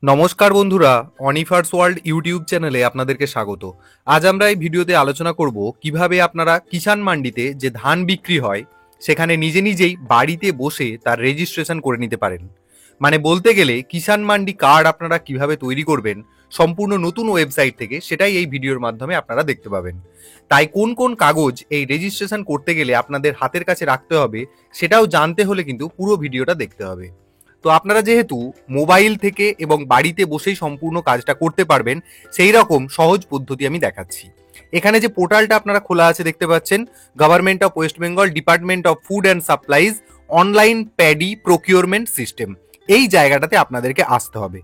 নমস্কার বন্ধুরা, অনিফার্স world YouTube চ্যানেলে আপনাদেরকে স্বাগত। আজ আমরা এই ভিডিওতে আলোচনা করব কিভাবে আপনারা কিষাণ মান্ডিতে যে ধান বিক্রি হয় সেখানে নিজে নিজেই বাড়িতে বসে তার রেজিস্ট্রেশন করে নিতে পারেন। মানে বলতে গেলে কিষাণ মান্ডি কার্ড আপনারা কিভাবে তৈরি করবেন সম্পূর্ণ নতুন ওয়েবসাইট থেকে, সেটাই এই ভিডিওর মাধ্যমে আপনারা দেখতে পাবেন। তাই কোন কোন কাগজ এই রেজিস্ট্রেশন করতে গেলে আপনাদের হাতের কাছে রাখতে হবে সেটাও জানতে হলে কিন্তু পুরো ভিডিওটা দেখতে হবে। তো আপনারা যেহেতু মোবাইল থেকে এবং বাড়িতে বসেই সম্পূর্ণ কাজটা করতে পারবেন, সেই রকম সহজ পদ্ধতি আমি দেখাচ্ছি। এখানে যে পোর্টালটা আপনারা খোলা আছে দেখতে পাচ্ছেন, government of West Bengal department of food and supplies online paddy procurement system, এই জায়গাটাতে আপনাদেরকে আসতে হবে।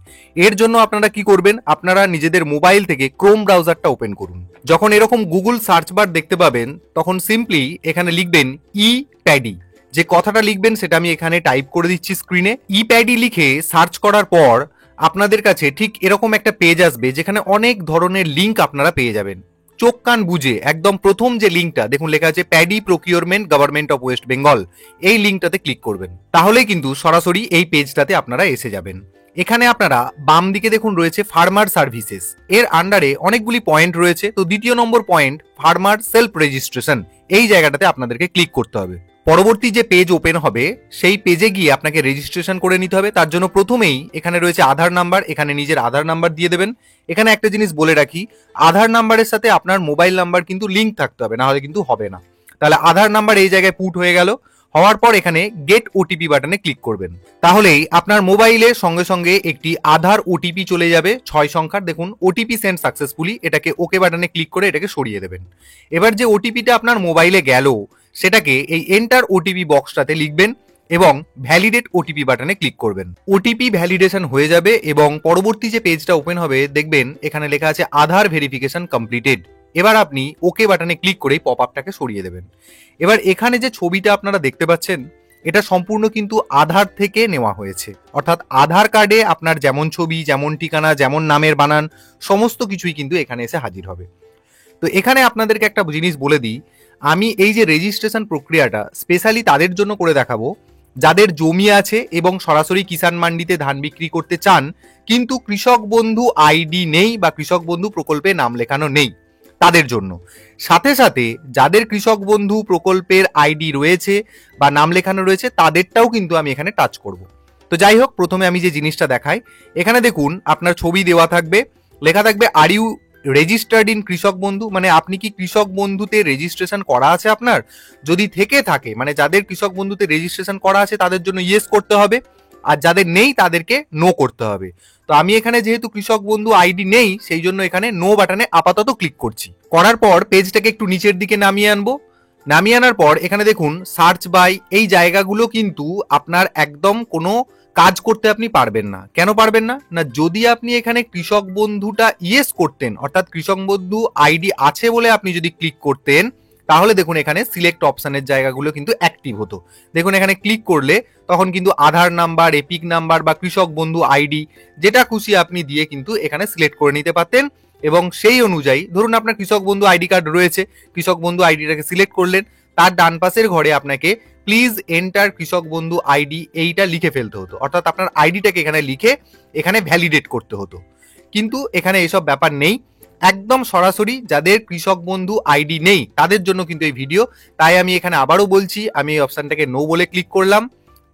এর জন্য আপনারা কি করবেন, আপনারা নিজেদের মোবাইল থেকে ক্রোম ব্রাউজারটা ওপেন করুন। যখন এরকম গুগল সার্চ বার দেখতে পাবেন তখন সিম্পলি এখানে লিখবেন ই প্যাডি। যে কথাটা লিখবেন সেটা আমি এখানে টাইপ করে দিচ্ছি স্ক্রিনে। ই প্যাডি লিখে সার্চ করার পর আপনাদের কাছে ঠিক এরকম একটা পেজ আসবে যেখানে অনেক ধরনের লিঙ্ক আপনারা পেয়ে যাবেন। চোখ কান বুঝে একদম প্রথম যে লিঙ্কটা দেখুন লেখা আছে paddy procurement government of West Bengal, এই লিঙ্কটাতে ক্লিক করবেন। তাহলে কিন্তু সরাসরি এই পেজটাতে আপনারা এসে যাবেন। এখানে আপনারা বাম দিকে দেখুন রয়েছে ফার্মার সার্ভিসেস, এর আন্ডারে অনেকগুলি পয়েন্ট রয়েছে। তো দ্বিতীয় নম্বর পয়েন্ট ফার্মার সেলফ রেজিস্ট্রেশন, এই জায়গাটাতে আপনাদেরকে ক্লিক করতে হবে। পরবর্তী যে পেজ ওপেন হবে সেই পেজে গিয়ে আপনাকে রেজিস্ট্রেশন করে নিতে হবে। তার জন্য প্রথমেই এখানে রয়েছে আধার নাম্বার, এখানে নিজের আধার নাম্বার দিয়ে দেবেন। এখানে একটা জিনিস বলে রাখি, আধার নাম্বারের সাথে আপনার মোবাইল নাম্বার কিন্তু লিঙ্ক থাকতে হবে, না হলে কিন্তু হবে না। তাহলে আধার নাম্বার এই জায়গায় পুট হয়ে গেল। হওয়ার পর এখানে গেট ওটিপি বাটনে ক্লিক করবেন। তাহলেই আপনার মোবাইলে সঙ্গে সঙ্গে একটি আধার ওটিপি চলে যাবে 6 সংখ্যার। দেখুন ওটিপি সেন্ড সাকসেসফুলি, এটাকে ওকে বাটনে ক্লিক করে এটাকে সরিয়ে দেবেন। এবার যে ওটিপিটা আপনার মোবাইলে গেল সেটাকে এই এন্টার ওটিপি বক্সটাতে লিখবেন এবং ভ্যালিডেট ওটিপি বাটনে ক্লিক করবেন। ওটিপি ভ্যালিডেশন হয়ে যাবে এবং পরবর্তী যে পেজটা ওপেন হবে দেখবেন এখানে লেখা আছে আধার ভেরিফিকেশন কমপ্লিটেড। এবার আপনি ওকে বাটনে ক্লিক করেই পপ আপটাকে সরিয়ে দেবেন। এবার এখানে যে ছবিটা আপনারা দেখতে পাচ্ছেন এটা সম্পূর্ণ কিন্তু আধার থেকে নেওয়া হয়েছে, অর্থাৎ আধার কার্ডে আপনার যেমন ছবি, যেমন ঠিকানা, যেমন নামের বানান সমস্ত কিছুই কিন্তু এখানে এসে হাজির হবে। তো এখানে আপনাদেরকে একটা জিনিস বলে দিই, আমি এই যে রেজিস্ট্রেশন প্রক্রিয়াটা স্পেশালি তাদের জন্য করে দেখাবো যাদের জমি আছে এবং সরাসরি কিষাণ মান্ডিতে ধান বিক্রি করতে চান কিন্তু কৃষক বন্ধু আইডি নেই বা কৃষক বন্ধু প্রকল্পে নাম লেখানো নেই, তাদের জন্য। সাথে সাথে যাদের কৃষক বন্ধু প্রকল্পের আইডি রয়েছে বা নাম লেখানো রয়েছে তাদেরটাও কিন্তু আমি এখানে টাচ করব। তো যাই হোক, প্রথমে আমি যে জিনিসটা দেখাই, এখানে দেখুন আপনার ছবি দেওয়া থাকবে, লেখা থাকবে আর ইউ রেজিস্টার্ড ইন কৃষক বন্ধু, মানে আপনি কি কৃষক বন্ধুতে রেজিস্ট্রেশন করা আছে আপনার। যদি থেকে থাকে, মানে যাদের কৃষক বন্ধুতে রেজিস্ট্রেশন করা আছে তাদের জন্য ইয়েস করতে হবে, আর যাদের নেই তাদেরকে নো করতে হবে। তো আমি এখানে যেহেতু কৃষক বন্ধু আইডি নেই সেই জন্য এখানে নো বাটনে আপাতত ক্লিক করছি। করার পর পেজটাকে একটু নিচের দিকে নামিয়ে আনবো। নামিয়ে আনার পর এখানে দেখুন সার্চ বাই, এই জায়গাগুলো কিন্তু আপনার একদম কোনো কাজ করতে আপনি পারবেন না। কেন পারবেন না, না যদি আপনি এখানে কৃষক বন্ধুটা ইয়েস করতেন, অর্থাৎ কৃষক বন্ধু আইডি আছে বলে আপনি যদি ক্লিক করতেন, তাহলে দেখুন এখানে সিলেক্ট অপশনের জায়গাগুলো কিন্তু অ্যাক্টিভ হতো। দেখুন এখানে ক্লিক করলে তখন কিন্তু আধার নাম্বার, এপিক নাম্বার বা কৃষক বন্ধু আইডি যেটা খুশি আপনি দিয়ে কিন্তু এখানে সিলেক্ট করে নিতে পারতেন এবং সেই অনুযায়ী ধরুন আপনার কৃষক বন্ধু আইডি কার্ড রয়েছে, কৃষক বন্ধু আইডিটাকে সিলেক্ট করলেন, তার ডান পাশের ঘরে আপনাকে প্লিজ এন্টার কৃষক বন্ধু আইডি এইটা লিখে ফেলতে হতো, অর্থাৎ আপনার আইডিটাকে এখানে লিখে এখানে ভ্যালিডেট করতে হতো। কিন্তু এখানে এসব ব্যাপার নেই, একদম সরাসরি যাদের কৃষক বন্ধু আইডি নেই তাদের জন্য কিন্তু এই ভিডিও। তাই আমি এখানে আবারও বলছি, আমি এই অপশনটাকে নো বলে ক্লিক করলাম।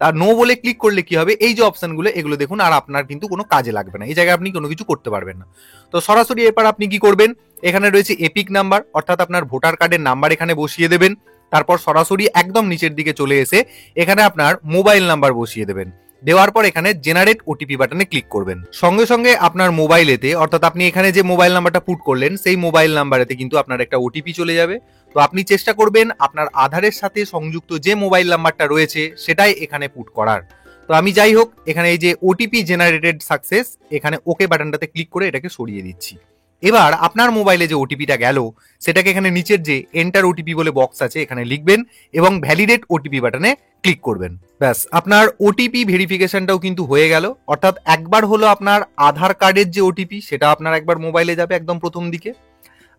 তার নো বলে ক্লিক করলে কি হবে, এই যে অপশনগুলো এগুলো দেখুন আর আপনার কিন্তু কোনো কাজে লাগবে না, এই জায়গায় আপনি কোনো কিছু করতে পারবেন না। তো সরাসরি এরপর আপনি কি করবেন, এখানে রয়েছে এপিক নাম্বার, অর্থাৎ আপনার ভোটার কার্ডের নাম্বার এখানে বসিয়ে দেবেন। তারপর সরাসরি একদম নিচের দিকে চলে এসে এখানে আপনার মোবাইল নাম্বার বসিয়ে দেবেন। দেওয়ার পর এখানে জেনারেট ওটিপি বাটনে ক্লিক করবেন। সঙ্গে সঙ্গে আপনার মোবাইলেতে, অর্থাৎ আপনি এখানে যে মোবাইল নাম্বারটা পুট করলেন সেই মোবাইল নাম্বারেতে কিন্তু আপনার একটা ওটিপি চলে যাবে। তো আপনি চেষ্টা করবেন আপনার আধারের সাথে সংযুক্ত যে মোবাইল নাম্বারটা রয়েছে সেটাই এখানে পুট করার। তো আমি যাই হোক এখানে এই যে ওটিপি জেনারেটেড সাকসেস, এখানে ওকে বাটনটাতে ক্লিক করে এটাকে সরিয়ে দিচ্ছি। এবার আপনার মোবাইলে যে ওটিপিটা গেল সেটাকে এখানে নিচের যে এন্টার ওটিপি বলে বক্স আছে এখানে লিখবেন এবং ভ্যালিডেট ওটিপি বাটনে ক্লিক করবেন। ব্যাস, আপনার ওটিপি ভেরিফিকেশনটাও কিন্তু হয়ে গেল, অর্থাৎ একবার হলো আপনার আধার কার্ডের যে ওটিপি সেটা আপনার একবার মোবাইলে যাবে একদম প্রথম দিকে,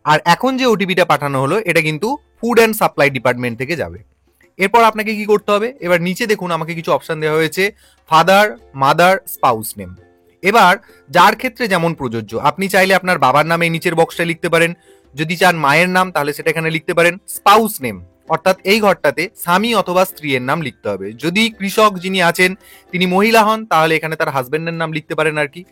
আর এখন যে ওটিপিটা পাঠানো হলো এটা কিন্তু ফুড অ্যান্ড সাপ্লাই ডিপার্টমেন্ট থেকে যাবে। এরপর আপনাকে কি করতে হবে, এবার নিচে দেখুন আমাকে কিছু অপশন দেওয়া হয়েছে, ফাদার, মাদার, স্পাউস নেম। এবার যার ক্ষেত্রে যেমন প্রযোজ্য, আপনি চাইলে আপনার বাবার নামে নিচের বক্সটায় লিখতে পারেন, যদি চান মায়ের নাম তাহলে সেটা এখানে লিখতে পারেন। স্পাউস নেম, অর্থাৎ এই ঘরটাতে স্বামী অথবা স্ত্রীর নাম লিখতে হবে। যদি কৃষক যিনি আছেন তিনি মহিলা হন তাহলে এখানে তার হাজবেন্ডের নাম লিখতে পারেন আর কি।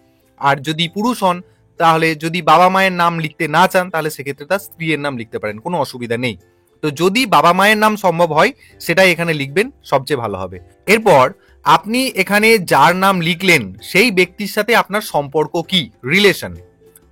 আর যদি পুরুষ হন তাহলে যদি বাবা মায়ের নাম লিখতে না চান তাহলে সেক্ষেত্রে তার স্ত্রীর নাম লিখতে পারেন, কোনো অসুবিধা নেই। তো যদি বাবা মায়ের নাম সম্ভব হয় সেটাই এখানে লিখবেন, সবচেয়ে ভালো হবে। এরপর আপনি এখানে যার নাম লিখলেন সেই ব্যক্তির সাথে আপনার সম্পর্ক কি, রিলেশন।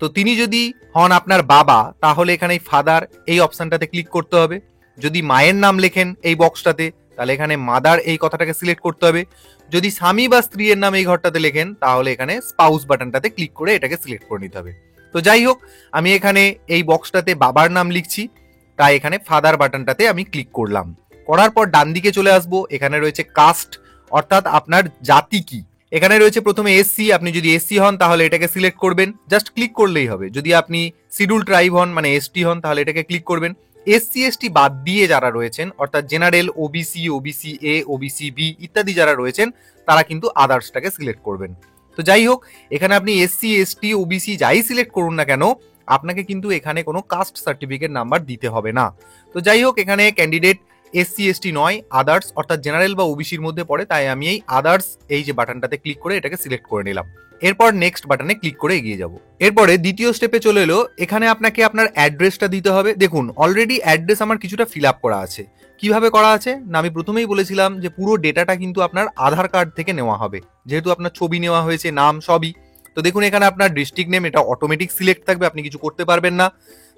তো তিনি যদি হন আপনার বাবা তাহলে এখানে ফাদার এই অপশনটাতে ক্লিক করতে হবে। যদি মায়ের নাম লেখেন এই বক্সটাতে তাহলে এখানে মাদার এই কথাটাকে সিলেক্ট করতে হবে। যদি স্বামী বা স্ত্রীর নাম এই ঘরটাতে লেখেন তাহলে এখানে স্পাউস বাটনটাতে ক্লিক করে এটাকে সিলেক্ট করে নিতে হবে। তো যাই হোক, আমি এখানে এই বক্সটাতে বাবার নাম লিখছি, তাই এখানে ফাদার বাটনটাতে আমি ক্লিক করলাম। করার পর ডান দিকে চলে আসবো, এখানে রয়েছে কাস্ট, অর্থাৎ আপনার জাতি কি। এখানে রয়েছে প্রথমে এসসি, আপনি যদি এসসি হন তাহলে এটাকে সিলেক্ট করবেন, জাস্ট ক্লিক করলেই হবে। যদি আপনি শিডিউল ট্রাইব হন মানে এসটি হন তাহলে এটাকে ক্লিক করবেন। এসসি এসটি বাদ দিয়ে যারা রয়েছেন অর্থাৎ general, OBC, OBC A, OBC B ইত্যাদি যারা রয়েছেন তারা কিন্তু আদার্সটাকে সিলেক্ট করবেন। তো যাই হোক, এখানে আপনি এসসি এসটি ওবিসি যাই সিলেক্ট করুন না কেন আপনাকে কিন্তু এখানে কোনো কাস্ট সার্টিফিকেট নাম্বার দিতে হবে না। তো যাই হোক, এখানে ক্যান্ডিডেট এসসি এসটি নয়, আদার্স অর্থাৎ জেনারেল বা ওবিসির মধ্যে পড়ে, তাই আমি এই আদার্স এই যে বাটনটাতে ক্লিক করে এটাকে সিলেক্ট করে নিলাম। এরপর নেক্সট বাটনে ক্লিক করে এগিয়ে যাব। এরপরে দ্বিতীয় স্টেপে চলে এলো, এখানে আপনাকে আপনার অ্যাড্রেসটা দিতে হবে। দেখুন অলরেডি অ্যাড্রেস আমার কিছুটা ফিল আপ করা আছে। কিভাবে করা আছে না, আমি প্রথমেই বলেছিলাম যে পুরো ডেটাটা কিন্তু আপনার আধার কার্ড থেকে নেওয়া হবে, যেহেতু আপনার ছবি নেওয়া হয়েছে, নাম সবই। তো দেখুন এখানে আপনার ডিস্ট্রিক্ট নেম এটা অটোমেটিক সিলেক্ট থাকবে, আপনি কিছু করতে পারবেন না।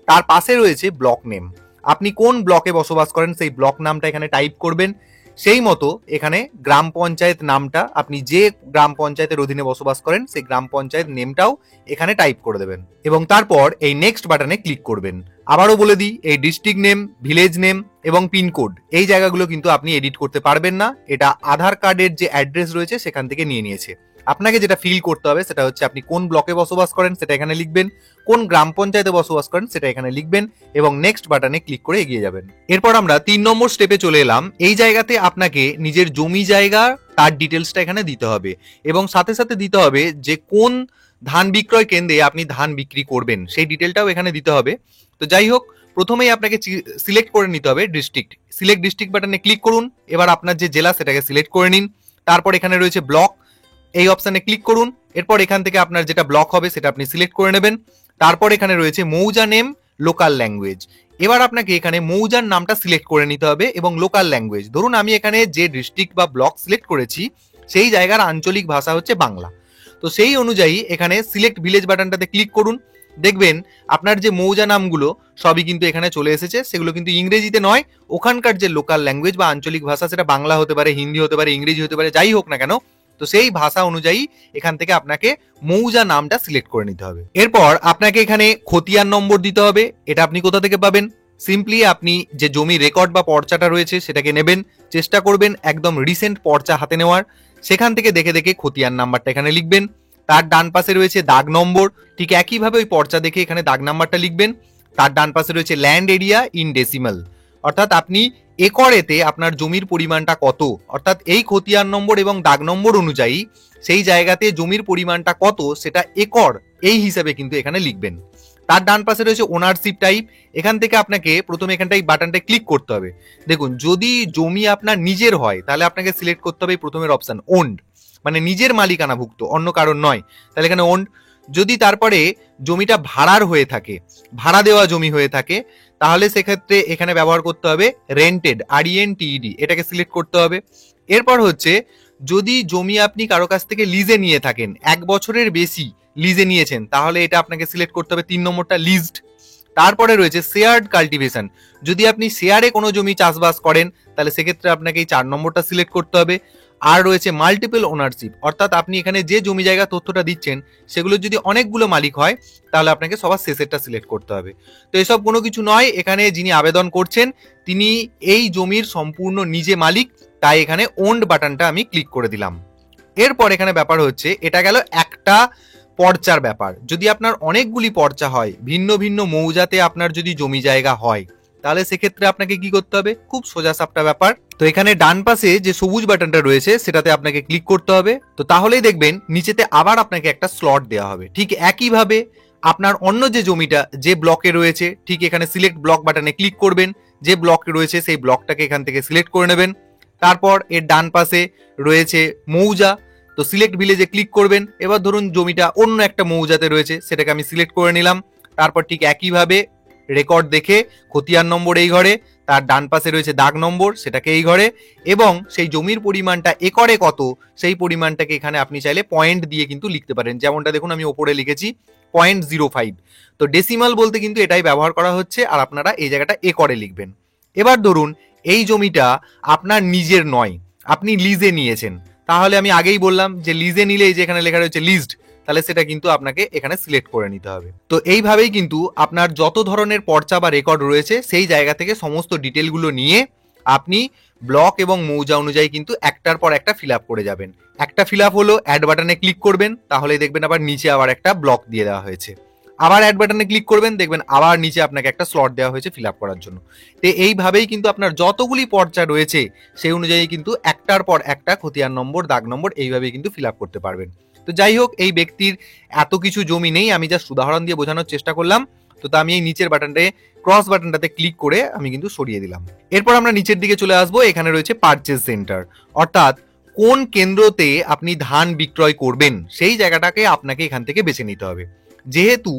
তার পাশে রয়েছে ব্লক নেম, আপনি কোন ব্লকে বসবাস করেন সেই ব্লক নামটা এখানে টাইপ করবেন। সেই মতো এখানে গ্রাম পঞ্চায়েত নামটা, আপনি যে গ্রাম পঞ্চায়েতের অধীনে বসবাস করেন সেই গ্রাম পঞ্চায়েত নেমটাও এখানে টাইপ করে দেবেন এবং তারপর এই নেক্সট বাটনে ক্লিক করবেন। আবারও বলে দিই, এই ডিস্ট্রিক্ট নেম, ভিলেজ নেম এবং পিনকোড এই জায়গাগুলো কিন্তু আপনি এডিট করতে পারবেন না, এটা আধার কার্ডের যে অ্যাড্রেস রয়েছে সেখান থেকে নিয়ে নিয়েছে। আপনাকে যেটা ফিল করতে হবে সেটা হচ্ছে আপনি কোন ব্লকে বসবাস করেন সেটা এখানে লিখবেন, কোন গ্রাম পঞ্চায়েতে বসবাস করেন সেটা এখানে লিখবেন এবং নেক্সট বাটনে ক্লিক করে এগিয়ে যাবেন। এরপর আমরা 3 নম্বর স্টেপে চলে এলাম। এই জায়গাতে আপনাকে নিজের জমি জায়গা তার ডিটেলসটা এখানে দিতে হবে এবং সাথে সাথে দিতে হবে যে কোন ধান বিক্রয় কেন্দ্রে আপনি ধান বিক্রি করবেন সেই ডিটেলটাও এখানে দিতে হবে। তো যাই হোক, প্রথমেই আপনাকে সিলেক্ট করে নিতে হবে ডিস্ট্রিক্ট। সিলেক্ট ডিস্ট্রিক্ট বাটনে ক্লিক করুন। এবার আপনার যে জেলা সেটাকে সিলেক্ট করে নিন। তারপর এখানে রয়েছে ব্লক, এই অপশানে ক্লিক করুন। এরপর এখান থেকে আপনার যেটা ব্লক হবে সেটা আপনি সিলেক্ট করে নেবেন। তারপর এখানে রয়েছে মৌজা নেম, লোকাল ল্যাঙ্গুয়েজ। এবার আপনাকে এখানে মৌজার নামটা সিলেক্ট করে নিতে হবে এবং লোকাল ল্যাঙ্গুয়েজ, ধরুন আমি এখানে যে ডিস্ট্রিক্ট বা ব্লক সিলেক্ট করেছি সেই জায়গার আঞ্চলিক ভাষা হচ্ছে বাংলা। তো সেই অনুযায়ী এখানে সিলেক্ট ভিলেজ বাটনটাতে ক্লিক করুন। দেখবেন আপনার যে মৌজা নামগুলো সবই কিন্তু এখানে চলে এসেছে, সেগুলো কিন্তু ইংরেজিতে নয়, ওখানকার যে লোকাল ল্যাঙ্গুয়েজ বা আঞ্চলিক ভাষা সেটা বাংলা হতে পারে, হিন্দি হতে পারে, ইংরেজি হতে পারে, যাই হোক না কেন, তো সেই ভাষা অনুযায়ী এখান থেকে আপনাকে মৌজা নামটা সিলেক্ট করে নিতে হবে। এরপর আপনাকে এখানে খতিয়ান নম্বর দিতে হবে। এটা আপনি কোথা থেকে পাবেন? সিম্পলি আপনি যে জমি রেকর্ড বা পর্চাটা রয়েছে সেটাকে নেবেন, চেষ্টা করবেন একদম রিসেন্ট পর্চা হাতে নেওয়ার, সেখান থেকে দেখে দেখে খতিয়ান নাম্বারটা এখানে লিখবেন। তার ডান পাশে রয়েছে দাগ নম্বর, ঠিক একইভাবে ওই পর্চা দেখে এখানে দাগ নাম্বারটা লিখবেন। তার ডান পাশে রয়েছে ল্যান্ড এরিয়া ইন ডেসিমাল, অর্থাৎ আপনি একরেতে আপনার জমির পরিমাণটা কত, অর্থাৎ এই খতিয়ান নম্বর এবং দাগ নম্বর অনুযায়ী সেই জায়গাতে জমির পরিমাণটা কত সেটা একর এই হিসাবে কিন্তু এখানে লিখবেন। তার ডান পাশে রয়েছে ওনারশিপ টাইপ, এখান থেকে আপনাকে প্রথমে এখানটাই বাটনটা ক্লিক করতে হবে। দেখুন যদি জমি আপনার নিজের হয় তাহলে আপনাকে সিলেক্ট করতে হবে প্রথমের অপশন ওন্ড, মানে নিজের মালিকানাভুক্ত, অন্য কারণ নয়, তাহলে এখানে ওন্ড। যদি তারপরে জমিটা ভাড়ার হয়ে থাকে, ভাড়া দেওয়া জমি হয়ে থাকে, তাহলে সেক্ষেত্রে এখানে ব্যবহার করতে হবে রেন্টেড, RENTED, এটাকে সিলেক্ট করতে হবে। এরপর হচ্ছে যদি জমি আপনি কারো কাছ থেকে লিজে নিয়ে থাকেন, 1 বছরের বেশি লিজে নিয়েছেন, তাহলে এটা আপনাকে সিলেক্ট করতে হবে 3 নম্বরটা লিজড। তারপরে রয়েছে শেয়ার্ড কাল্টিভেশন, যদি আপনি শেয়ারে কোনো জমি চাষবাস করেন তাহলে সেক্ষেত্রে আপনাকে এই 4 নম্বরটা সিলেক্ট করতে হবে। আর রয়েছে মাল্টিপল ওনারশিপ, অর্থাৎ আপনি এখানে যে জমি জায়গা তথ্যটা দিচ্ছেন সেগুলো যদি অনেকগুলো মালিক হয় তাহলে আপনাকে সবার শেষেরটা সিলেক্ট করতে হবে। তো এসব কোনো কিছু নয়, এখানে যিনি আবেদন করছেন তিনি এই জমির সম্পূর্ণ নিজে মালিক, তাই এখানে ওন্ড বাটনটা আমি ক্লিক করে দিলাম। এরপর এখানে ব্যাপার হচ্ছে, এটা গেল একটা পর্চার ব্যাপার। যদি আপনার অনেকগুলি পর্চা হয়, ভিন্ন ভিন্ন মৌজাতে আপনার যদি জমি জায়গা হয়, তাহলে সেক্ষেত্রে আপনাকে কি করতে হবে, খুব সোজা সাপটা ব্যাপার। তো এখানে ডান পাশে যে সবুজ বাটনটা রয়েছে সেটাতে আপনাকে ক্লিক করতে হবে। তো তাহলেই দেখবেন নিচেতে আবার আপনাকে একটা স্লট দেওয়া হবে। ঠিক একইভাবে আপনার অন্য যে জমিটা যে ব্লকে রয়েছে, ঠিক এখানে সিলেক্ট ব্লক বাটনে ক্লিক করবেন, যে ব্লক রয়েছে সেই ব্লকটাকে এখান থেকে সিলেক্ট করে নেবেন। তারপর এর ডান পাশে রয়েছে মৌজা, তো সিলেক্ট ভিলেজে ক্লিক করবেন। এবার ধরুন জমিটা অন্য একটা মৌজাতে রয়েছে, সেটাকে আমি সিলেক্ট করে নিলাম। তারপর ঠিক একইভাবে রেকর্ড দেখে খতিয়ান নম্বর এই ঘরে, তার ডান পাশে রয়েছে দাগ নম্বর, সেটাকে এই ঘরে, এবং সেই জমির পরিমাণটা একরে কত সেই পরিমাণটাকে এখানে আপনি চাইলে পয়েন্ট দিয়ে কিন্তু লিখতে পারেন। যেমনটা দেখুন আমি ওপরে লিখেছি 0.05। তো ডেসিমাল বলতে কিন্তু এটাই ব্যবহার করা হচ্ছে, আর আপনারা এই জায়গাটা একরে লিখবেন। এবার ধরুন এই জমিটা আপনার নিজের নয়, আপনি লিজে নিয়েছেন। তাহলে আমি আগেই বললাম যে লিজে নিলে এই যে এখানে লেখা রয়েছে লিস্ট, তাহলে সেটা কিন্তু আপনাকে এখানে সিলেক্ট করে নিতে হবে। তো এইভাবেই কিন্তু আপনার যত ধরনের পর্চা বা রেকর্ড রয়েছে সেই জায়গা থেকে সমস্ত ডিটেলগুলো নিয়ে আপনি ব্লক এবং মৌজা অনুযায়ী কিন্তু একটার পর একটা ফিল আপ করে যাবেন। একটা ফিল আপ হলো, অ্যাড বাটনে ক্লিক করবেন, তাহলে দেখবেন আবার নিচে আবার একটা ব্লক দিয়ে দেওয়া হয়েছে। আবার অ্যাড বাটনে ক্লিক করবেন, দেখবেন আবার নিচে আপনাকে একটা স্লট দেওয়া হয়েছে ফিল আপ করার জন্য। তো এইভাবেই কিন্তু আপনার যতগুলি পর্চা রয়েছে সেই অনুযায়ী কিন্তু একটার পর একটা খতিয়ান নম্বর, দাগ নম্বর এইভাবেই কিন্তু ফিল আপ করতে পারবেন। তো যাই হোক, এই ব্যক্তির এত কিছু জমি নেই, আমি জাস্ট উদাহরণ দিয়ে বোঝানোর চেষ্টা করলাম। তো আমি এই নিচের বাটনটায় ক্রস বাটনটাতে ক্লিক করে আমি কিন্তু সরিয়ে দিলাম। এরপর আমরা নিচের দিকে চলে আসবো, এখানে রয়েছে পারচেজ সেন্টার, অর্থাৎ কোন কেন্দ্রতে আপনি ধান বিক্রয় করবেন সেই জায়গাটাকে আপনাকে এখান থেকে বেছে নিতে হবে। যেহেতু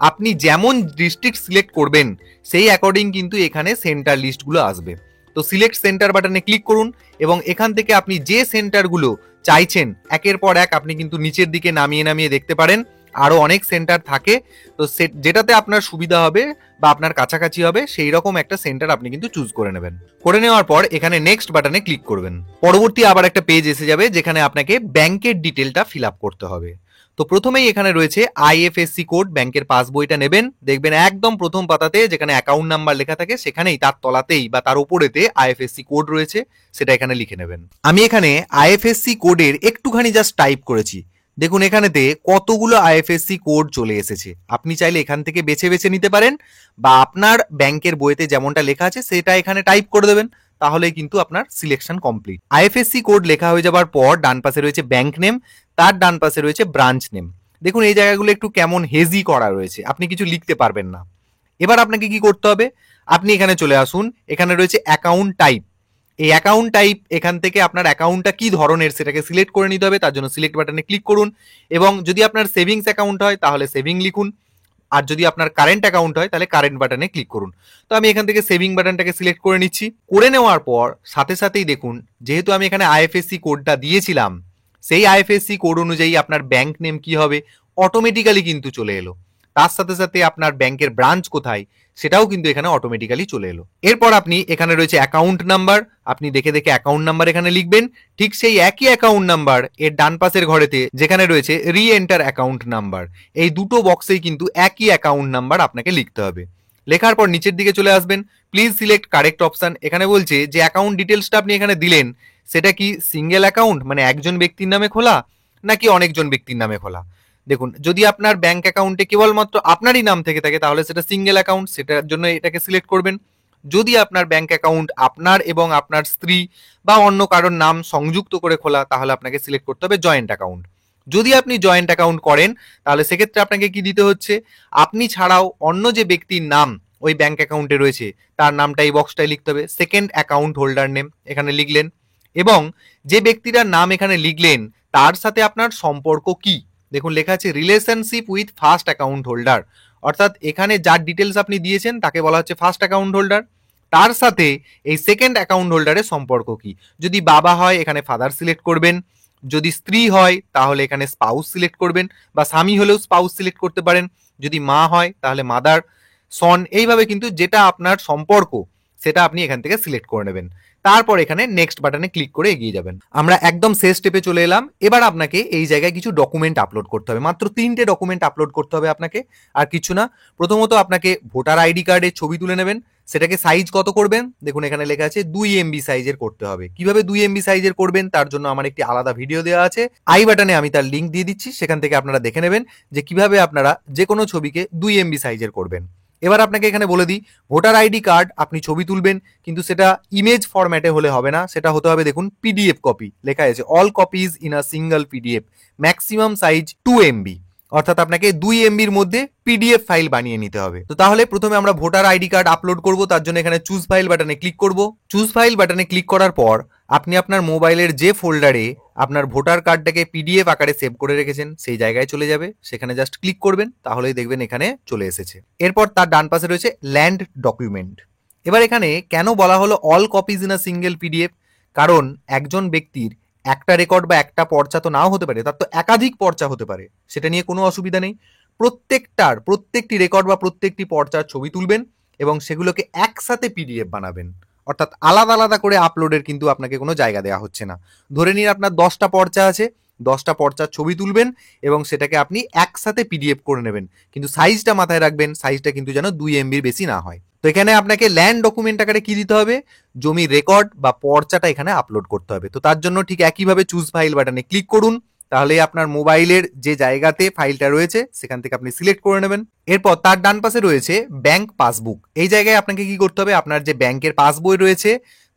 আপনি যেমন ডিস্ট্রিক্ট সিলেক্ট করবেন সেই অ্যাকর্ডিং কিন্তু এখানে সেন্টার লিস্টগুলো আসবে। তো সিলেক্ট সেন্টার বাটনে ক্লিক করুন এবং এখান থেকে আপনি যে সেন্টারগুলো চাইছেন একের পর এক আপনি কিন্তু নিচের দিকে নামিয়ে নামিয়ে দেখতে পারেন। আরো অনেক সেন্টার থাকে, তো যেটাতে আপনার সুবিধা হবে বা আপনার কাছাকাছি হবে সেই রকম একটা সেন্টার আপনি কিন্তু চুজ করে নেবেন। করে নেওয়ার পর এখানে নেক্সট বাটনে ক্লিক করবেন। পরবর্তী আবার একটা পেজ এসে যাবে যেখানে আপনাকে ব্যাংকের ডিটেলটা ফিল আপ করতে হবে। তো প্রথমেই এখানে রয়েছে আইএফএসসি কোড, ব্যাংকের পাসবইটা নেবেন। দেখবেন একদম প্রথম পাতাতে যেখানে অ্যাকাউন্ট নাম্বার লেখা থাকে সেখানেই তার তলাতেই বা তার উপরেতে আইএফএসসি কোড রয়েছে, সেটা এখানে লিখে নেবেন। আমি এখানে আইএফএসসি কোডের একটুখানি জাস্ট টাইপ করেছি। দেখুন এখানেতে কতগুলো আইএফএসসি কোড চলে এসেছে। আপনি চাইলে এখান থেকে বেছে বেছে নিতে পারেন, বা আপনার ব্যাংকের বইতে যেমনটা লেখা আছে সেটা এখানে টাইপ করে দেবেন, তাহলে কিন্তু আপনার সিলেকশন কমপ্লিট। আইএফএসসি কোড লেখা হয়ে যাবার পর ডান পাশে রয়েছে ব্যাংক নেম, তার ডান পাশে রয়েছে ব্রাঞ্চ নেম। দেখুন এই জায়গাগুলো একটু কেমন হেজি করা রয়েছে, আপনি কিছু লিখতে পারবেন না। এবার আপনাকে কি করতে হবে, আপনি এখানে চলে আসুন, এখানে রয়েছে অ্যাকাউন্ট টাইপ। এই অ্যাকাউন্ট টাইপ এখান থেকে আপনার অ্যাকাউন্টটা কি ধরনের সেটাকে সিলেক্ট করে নিতে হবে। তার জন্য সিলেক্ট বাটনে ক্লিক করুন, এবং যদি আপনার সেভিংস অ্যাকাউন্ট হয় তাহলে সেভিং লিখুন, আর যদি আপনার কারেন্ট অ্যাকাউন্ট হয় তাহলে কারেন্ট বাটনে ক্লিক করুন। তো আমি এখান থেকে সেভিং বাটনটাকে সিলেক্ট করে নিচ্ছি। করে নেওয়ার পর সাথে সাথেই দেখুন, যেহেতু আমি এখানে আইএফএসসি কোডটা দিয়েছিলাম সেই আইএফএসসি কোড অনুযায়ী আপনার ব্যাংক নেম কি হবে অটোমেটিক্যালি কিন্তু চলে এলো। তার সাথে সাথে আপনার ব্যাংকের ব্রাঞ্চ কোথায় সেটাও কিন্তু এখানে অটোমেটিক্যালি চলে এলো। এরপর আপনি এখানে রয়েছে অ্যাকাউন্ট নাম্বার, আপনি দেখে দেখে অ্যাকাউন্ট নাম্বার এখানে লিখবেন। ঠিক সেই একই অ্যাকাউন্ট নাম্বার এর ডান পাশের ঘরেতে যেখানে রয়েছে রি এন্টার অ্যাকাউন্ট নাম্বার, এই দুটো বক্সেই কিন্তু একই অ্যাকাউন্ট নাম্বার আপনাকে লিখতে হবে। লেখার পর নিচের দিকে চলে আসবেন, প্লিজ সিলেক্ট কারেক্ট অপশন। এখানে বলছে যে অ্যাকাউন্ট ডিটেলসটা আপনি এখানে দিলেন সেটা কি সিঙ্গেল অ্যাকাউন্ট মানে একজন ব্যক্তির নামে খোলা নাকি অনেকজন ব্যক্তির নামে খোলা। দেখুন যদি আপনার ব্যাংক অ্যাকাউন্টে কেবলমাত্র আপনারই নাম থেকে থাকে তাহলে সেটা সিঙ্গেল অ্যাকাউন্ট, সেটার জন্য এটাকে সিলেক্ট করবেন। যদি আপনার ব্যাংক অ্যাকাউন্ট আপনার এবং আপনার স্ত্রী বা অন্য কারোর নাম সংযুক্ত করে খোলা তাহলে আপনাকে সিলেক্ট করতে হবে জয়েন্ট অ্যাকাউন্ট। যদি আপনি জয়েন্ট অ্যাকাউন্ট করেন তাহলে সেক্ষেত্রে আপনাকে কি দিতে হচ্ছে, আপনি ছাড়াও অন্য যে ব্যক্তির নাম ওই ব্যাংক অ্যাকাউন্টে রয়েছে তার নামটা এই বক্সটায় লিখতে হবে। সেকেন্ড অ্যাকাউন্ট হোল্ডার নেম এখানে লিখলেন, এবং যে ব্যক্তিটার নাম এখানে লিখলেন তার সাথে আপনার সম্পর্ক কি। দেখুন লেখা আছে relationship with first account holder, অর্থাৎ এখানে যার ডিটেলস আপনি দিয়েছেন তাকে বলা হচ্ছে ফার্স্ট অ্যাকাউন্ট হোল্ডার। তার সাথে এই সেকেন্ড অ্যাকাউন্ট হোল্ডারের সম্পর্ক কি। যদি বাবা হয় এখানে ফাদার সিলেক্ট করবেন, যদি স্ত্রী হয় তাহলে এখানে স্পাউস সিলেক্ট করবেন, বা স্বামী হলেও স্পাউস সিলেক্ট করতে পারেন। যদি মা হয় তাহলে মাদার, সন, এইভাবে কিন্তু যেটা আপনার সম্পর্ক সেটা আপনি এখান থেকে সিলেক্ট করে নেবেন। তারপর এখানে নেক্সট বাটনে ক্লিক করে এগিয়ে যাবেন। আমরা একদম শেষ স্টেপে চলে এলাম। এবার আপনাকে এই জায়গায় কিছু ডকুমেন্ট আপলোড করতে হবে, মাত্র 3টে ডকুমেন্ট আপলোড করতে হবে আপনাকে, আর কিছু না। প্রথমত আপনাকে ভোটার আইডি কার্ডের ছবি তুলে নেবেন, সেটাকে সাইজ কত করবেন দেখুন এখানে লেখা আছে 2 MB সাইজের করতে হবে। কিভাবে 2 MB সাইজের করবেন তার জন্য আমার একটি আলাদা ভিডিও দেওয়া আছে, আই বাটনে আমি তার লিঙ্ক দিয়ে দিচ্ছি, সেখান থেকে আপনারা দেখে নেবেন যে কিভাবে আপনারা যে কোনো ছবিকে 2 MB সাইজের করবেন। এবার আপনাকে এখানে বলে দিই, ভোটার আইডি কার্ড আপনি ছবি তুলবেন, কিন্তু সেটা ইমেজ ফরম্যাটে হলে হবে না, সেটা হতে হবে দেখুন পিডিএফ কপি, লেখা আছে all copies in a single PDF, maximum size 2 MB, অর্থাৎ আপনাকে 2 MBর মধ্যে পিডিএফ ফাইল বানিয়ে নিতে হবে। তো তাহলে প্রথমে আমরা ভোটার আইডি কার্ড আপলোড করব, তার জন্য এখানে চুজ ফাইল বাটনে ক্লিক করব। চুজ ফাইল বাটনে ক্লিক করার পর আপনি আপনার মোবাইলের যে ফোল্ডারে আপনার ভোটার কার্ডটাকে পিডিএফ আকারে সেভ করে রেখেছেন সেই জায়গায় চলে যাবে, সেখানে জাস্ট ক্লিক করবেন, তাহলেই দেখবেন এখানে চলে এসেছে। এরপর তার ডান পাশে রয়েছে ল্যান্ড ডকুমেন্ট। এবার এখানে কেন বলা হলো all copies in a single PDF, কারণ একজন ব্যক্তির একটা রেকর্ড বা একটা পর্চা তো নাও হতে পারে, তার তো একাধিক পর্চা হতে পারে, সেটা নিয়ে কোনো অসুবিধা নেই। প্রত্যেকটি রেকর্ড বা প্রত্যেকটি পর্চার ছবি তুলবেন এবং সেগুলোকে একসাথে পিডিএফ বানাবেন, অর্থাৎ আলাদা আলাদা করে আপলোডের কিন্তু আপনাকে কোনো জায়গা দেওয়া হচ্ছে না। ধরে নিন আপনার 10টা পর্চা আছে, 10টা পর্চার ছবি তুলবেন এবং সেটাকে আপনি একসাথে পিডিএফ করে নেবেন, কিন্তু সাইজটা মাথায় রাখবেন, সাইজটা কিন্তু যেন 2 MBর বেশি না হয়। তো এখানে আপনাকে ল্যান্ড ডকুমেন্ট আকারে কি দিতে হবে, জমির রেকর্ড বা পর্চাটা এখানে আপলোড করতে হবে। তো তার জন্য ঠিক একইভাবে চুজ ফাইল বাটনে ক্লিক করুন, তাহলে আপনার মোবাইলের যে জায়গাতে ফাইলটা রয়েছে সেখান থেকে আপনি সিলেক্ট করে নেবেন। এরপর তার ডান পাশে রয়েছে ব্যাংক পাসবুক। এই জায়গায় আপনাকে কি করতে হবে, আপনার যে ব্যাংকের পাসবই রয়েছে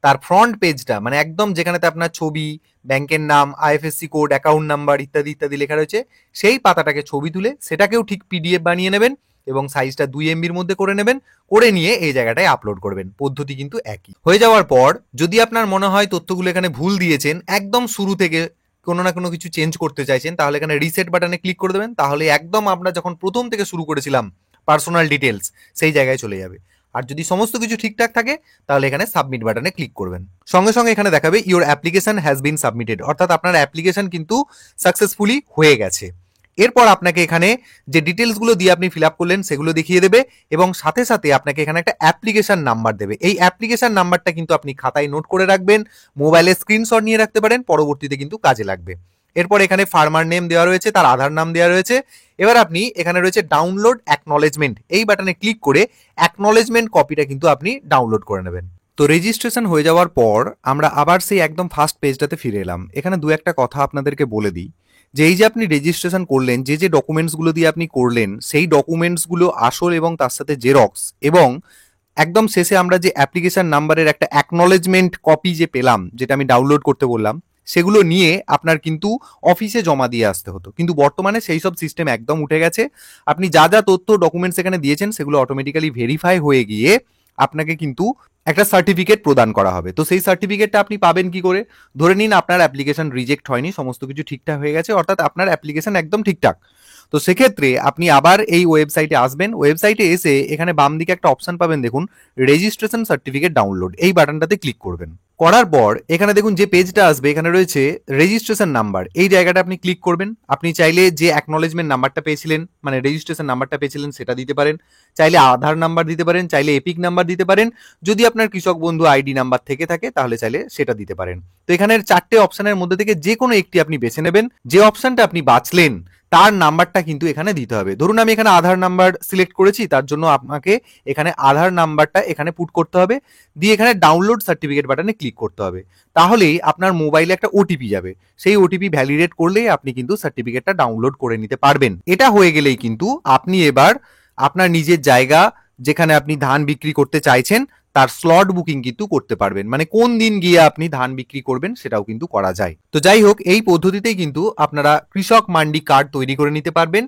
তার ফ্রন্ট পেজটা, মানে একদম যেখানেতে আপনার ছবি, ব্যাংকের নাম, আইএফএসসি কোড, অ্যাকাউন্ট নাম্বার ইত্যাদি ইত্যাদি লেখা রয়েছে, সেই পাতাটাকে ছবি তুলে সেটাকেও ঠিক পিডিএফ বানিয়ে নেবেন এবং সাইজটা 2 MBর মধ্যে করে নেবেন, করে নিয়ে এই জায়গাটায় আপলোড করবেন। পদ্ধতি কিন্তু একই। হয়ে যাওয়ার পর যদি আপনার মনে হয় তথ্যগুলো এখানে ভুল দিয়েছেন, একদম শুরু থেকে কোনো না কোনো কিছু চেঞ্জ করতে চাইছেন, তাহলে এখানে রিসেট বাটনে ক্লিক করে দেবেন, তাহলে একদম আমরা যখন প্রথম থেকে শুরু করেছিলাম পার্সোনাল ডিটেলস সেই জায়গায় চলে যাবে। আর যদি সমস্ত কিছু ঠিকঠাক থাকে তাহলে এখানে সাবমিট বাটনে ক্লিক করবেন, সঙ্গে সঙ্গে এখানে দেখাবে your application has been submitted, অর্থাৎ আপনার অ্যাপ্লিকেশন কিন্তু সাকসেসফুলি হয়ে গেছে। এরপর আপনাকে এখানে যে ডিটেলসগুলো দিয়ে আপনি ফিল আপ করলেন সেগুলো দেখিয়ে দেবে এবং সাথে সাথে আপনাকে এখানে একটা অ্যাপ্লিকেশন নাম্বার দেবে। এই অ্যাপ্লিকেশন নাম্বারটা কিন্তু আপনি খাতায় নোট করে রাখবেন, মোবাইলে স্ক্রিনশট নিয়ে রাখতে পারেন, পরবর্তীতে কিন্তু কাজে লাগবে। এরপর এখানে ফার্মার নেম দেওয়া রয়েছে, তার আধার নাম দেওয়া রয়েছে। এবার আপনি এখানে রয়েছে ডাউনলোড অ্যাকনলেজমেন্ট, এই বাটনে ক্লিক করে অ্যাকনলেজমেন্ট কপিটা কিন্তু আপনি ডাউনলোড করে নেবেন। তো রেজিস্ট্রেশন হয়ে যাওয়ার পর আমরা আবার সেই একদম ফার্স্ট পেজটাতে ফিরে এলাম। এখানে দু একটা কথা আপনাদেরকে বলে দিই, যে এই যে আপনি রেজিস্ট্রেশন করলেন, যে যে ডকুমেন্টসগুলো দিয়ে আপনি করলেন সেই ডকুমেন্টসগুলো আসল এবং তার সাথে জেরক্স, এবং একদম শেষে আমরা যে অ্যাপ্লিকেশন নাম্বারের একটা অ্যাকনলেজমেন্ট কপি যে পেলাম, যেটা আমি ডাউনলোড করতে বললাম, সেগুলো নিয়ে আপনার কিন্তু অফিসে জমা দিয়ে আসতে হতো, কিন্তু বর্তমানে সেই সব সিস্টেম একদম উঠে গেছে। আপনি যা যা তথ্য ডকুমেন্টস এখানে দিয়েছেন সেগুলো অটোমেটিক্যালি ভেরিফাই হয়ে গিয়ে আপনাকে কিন্তু একটা সার্টিফিকেট প্রদান করা হবে। তো সেই সার্টিফিকেটটা আপনি পাবেন কি করে, ধরে নিন আপনার অ্যাপ্লিকেশন রিজেক্ট হয়নি, সমস্ত কিছু ঠিকঠাক হয়ে গেছে, অর্থাৎ আপনার অ্যাপ্লিকেশন একদম ঠিকঠাক। তো সেক্ষেত্রে আপনি আবার এই ওয়েবসাইটে আসবেন, ওয়েবসাইটে এসে এখানে বাম দিকে একটা অপশন পাবেন দেখুন রেজিস্ট্রেশন সার্টিফিকেট ডাউনলোড, এই বাটনটাতে ক্লিক করবেন। করার পর এখানে দেখুন যে পেজটা আসবে, এখানে রয়েছে রেজিস্ট্রেশন নাম্বার, এই জায়গাটা আপনি ক্লিক করবেন। আপনি চাইলে যে অ্যাকনলেজমেন্ট নাম্বারটা পেয়েছিলেন, মানে রেজিস্ট্রেশন নাম্বারটা পেয়েছিলেন সেটা দিতে পারেন, চাইলে আধার নাম্বার দিতে পারেন, চাইলে এপিক নাম্বার দিতে পারেন, যদি আপনার কৃষক বন্ধু আইডি নাম্বার থেকে থাকে তাহলে চাইলে সেটা দিতে পারেন। তো এখানের 4টে অপশনের মধ্যে থেকে যে কোনো একটি আপনি বেছে নেবেন, যে অপশনটা আপনি বাছলেন তার নাম্বারটা কিন্তু এখানে দিতে হবে। ধরুন আমি এখানে আধার নাম্বার সিলেক্ট করেছি, তার জন্য আপনাকে এখানে আধার নাম্বারটা এখানে পুট করতে হবে, দিয়ে এখানে ডাউনলোড সার্টিফিকেট বাটনে ক্লিক করতে হবে, তাহলেই আপনার মোবাইলে একটা ওটিপি যাবে, সেই ওটিপি ভ্যালিডেট করলেই আপনি কিন্তু সার্টিফিকেটটা ডাউনলোড করে নিতে পারবেন। এটা হয়ে গেলেই কিন্তু আপনি এবার আপনার নিজের জায়গা যেখানে আপনি ধান বিক্রি করতে চাইছেন তার স্লট বুকিং কিন্তু করতে পারবেন, মানে কোন দিন গিয়ে আপনি ধান বিক্রি করবেন সেটাও কিন্তু করা যায়। তো যাই হোক, এই পদ্ধতিতেই কিন্তু আপনারা কৃষক মান্ডি কার্ড তৈরি করে নিতে পারবেন।